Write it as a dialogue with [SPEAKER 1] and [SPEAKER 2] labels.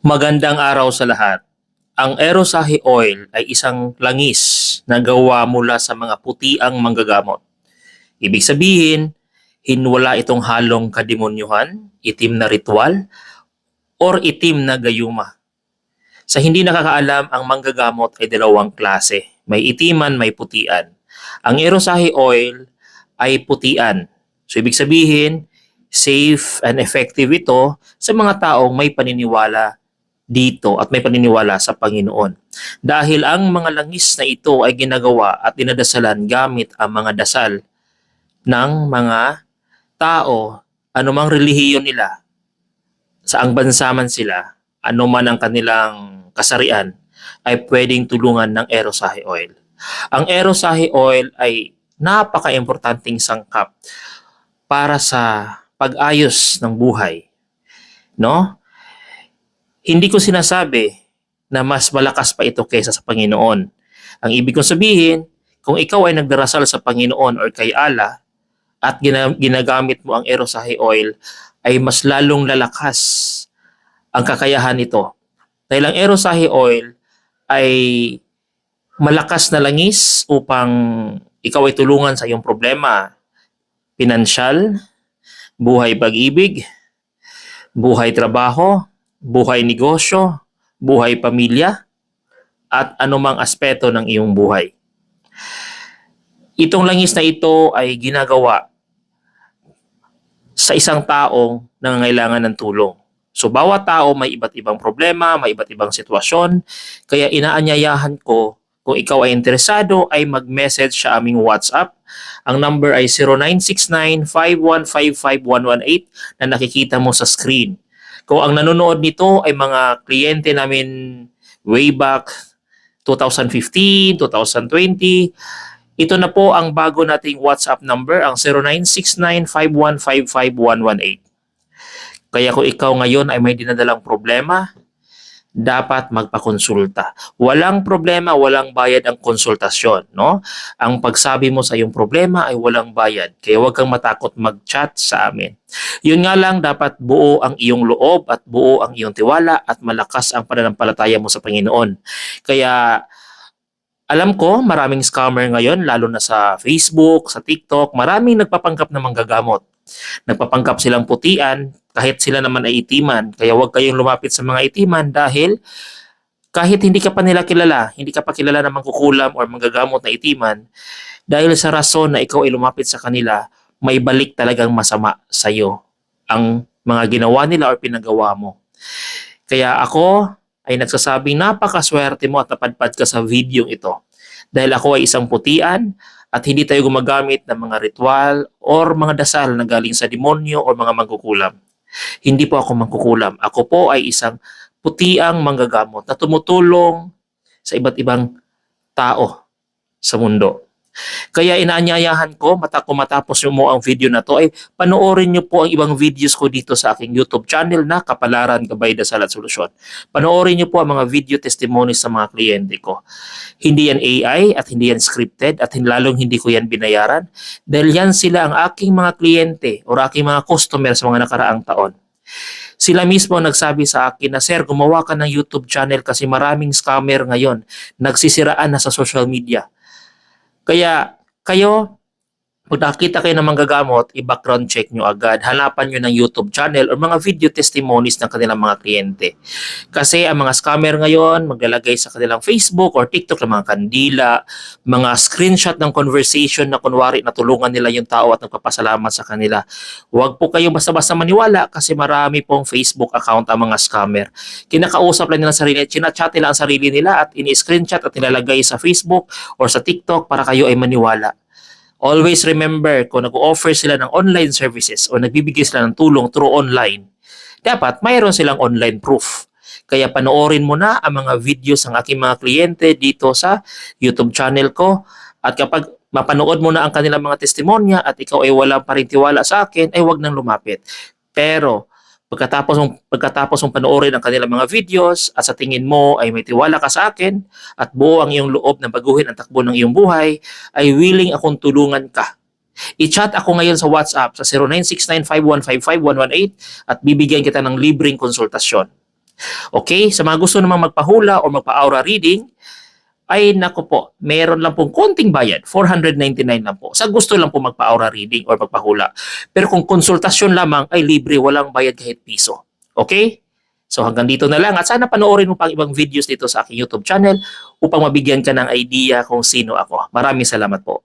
[SPEAKER 1] Magandang araw sa lahat. Ang Erosahe oil ay isang langis na gawa mula sa mga putiang manggagamot. Ibig sabihin, hinwala itong halong kademonyuhan, itim na ritual, or itim na gayuma. Sa hindi nakakaalam, ang manggagamot ay dalawang klase. May itiman, may putian. Ang Erosahe oil ay putian. So ibig sabihin, safe and effective ito sa mga taong may paniniwala dito at may paniniwala sa Panginoon. Dahil ang mga langis na ito ay ginagawa at dinadasalan gamit ang mga dasal ng mga tao, anumang relihiyon nila, saang bansa man sila, anuman ang kanilang kasarian, ay pwedeng tulungan ng Erosahe oil. Ang Erosahe oil ay napaka-importanting sangkap para sa pag-ayos ng buhay, no? Hindi ko sinasabi na mas malakas pa ito kaysa sa Panginoon. Ang ibig kong sabihin, kung ikaw ay nagdarasal sa Panginoon or kay Allah at ginagamit mo ang Erosahe oil, ay mas lalong lalakas ang kakayahan nito. Dahil ang Erosahe oil ay malakas na langis upang ikaw ay tulungan sa iyong problema, pinansyal, buhay pag-ibig, buhay trabaho, buhay negosyo, buhay pamilya, at anumang aspeto ng iyong buhay. Itong langis na ito ay ginagawa sa isang taong nangangailangan ng tulong. So bawat tao may iba't ibang problema, may iba't ibang sitwasyon, kaya inaanyayahan ko kung ikaw ay interesado ay mag-message sa aming WhatsApp. Ang number ay 0969-5155118 na nakikita mo sa screen. Kung ang nanonood nito ay mga kliyente namin way back 2015, 2020, ito na po ang bago nating WhatsApp number, ang 0969-5155118. Kaya kung ikaw ngayon ay may dinadalang problema, dapat magpakonsulta. Walang problema, walang bayad ang konsultasyon, no? Ang pagsabi mo sa iyong problema ay walang bayad. Kaya huwag kang matakot mag-chat sa amin. Yun nga lang, dapat buo ang iyong loob at buo ang iyong tiwala at malakas ang pananampalataya mo sa Panginoon. Kaya alam ko, maraming scammer ngayon, lalo na sa Facebook, sa TikTok, maraming nagpapanggap na manggagamot. Nagpapanggap silang putian, kahit sila naman ay itiman. Kaya huwag kayong lumapit sa mga itiman dahil kahit hindi ka pa nila kilala, hindi ka pa kilala na mangkukulam o manggagamot na itiman, dahil sa rason na ikaw ay lumapit sa kanila, may balik talagang masama sa iyo ang mga ginawa nila o pinagawa mo. Kaya ako ay nagsasabing napakaswerte mo at napadpad ka sa video ito. Dahil ako ay isang putian at hindi tayo gumagamit ng mga ritual or mga dasal na galing sa demonyo o mga mangkukulam. Hindi po ako mangkukulam. Ako po ay isang putiang manggagamot na tumutulong sa iba't ibang tao sa mundo. Kaya inaanyayahan ko, matapos mo ang video na to, ay panoorin nyo po ang ibang videos ko dito sa aking YouTube channel na Kapalaran, Gabay, Dasal at Solusyon. Panoorin nyo po ang mga video testimonies sa mga kliyente ko. Hindi yan AI at hindi yan scripted at lalong hindi ko yan binayaran dahil yan sila ang aking mga kliyente o aking mga customer sa mga nakaraang taon. Sila mismo nagsabi sa akin na, "Sir, gumawa ka ng YouTube channel kasi maraming scammer ngayon. Nagsisiraan na sa social media." Kaya kayo, pag nakita kayo ng manggagamot, i-background check nyo agad. Hanapan nyo ng YouTube channel o mga video testimonies ng kanilang mga kliyente. Kasi ang mga scammer ngayon, maglalagay sa kanilang Facebook or TikTok ng mga kandila, mga screenshot ng conversation na kunwari natulungan nila yung tao at nagpapasalamat sa kanila. Huwag po kayo basta-basta maniwala kasi marami pong Facebook account ang mga scammer. Kinakausap lang nila sarili, chinachat nila ang sarili nila at ini-screenshot at nilalagay sa Facebook or sa TikTok para kayo ay maniwala. Always remember, kung nag-offer sila ng online services o nagbibigay sila ng tulong through online, dapat mayroon silang online proof. Kaya panoorin mo na ang mga videos ng aking mga kliyente dito sa YouTube channel ko. At kapag mapanood mo na ang kanilang mga testimonya at ikaw ay wala pa rin tiwala sa akin, ay huwag nang lumapit. Pero pagkatapos mong panoorin ang kanilang mga videos at sa tingin mo ay may tiwala ka sa akin at buo ang iyong loob na baguhin ang takbo ng iyong buhay, ay willing akong tulungan ka. I-chat ako ngayon sa WhatsApp sa 0969-5155118 at bibigyan kita ng libreng konsultasyon. Okay? Sa mga gusto namang magpahula o magpa-aura reading, ay naku po, meron lang pong konting bayad, 499 lang po. Sa gusto lang po magpa-aura reading or magpahula. Pero kung konsultasyon lamang ay libre, walang bayad kahit piso. Okay? So hanggang dito na lang at sana panoorin mo pang ibang videos dito sa aking YouTube channel upang mabigyan ka ng idea kung sino ako. Maraming salamat po.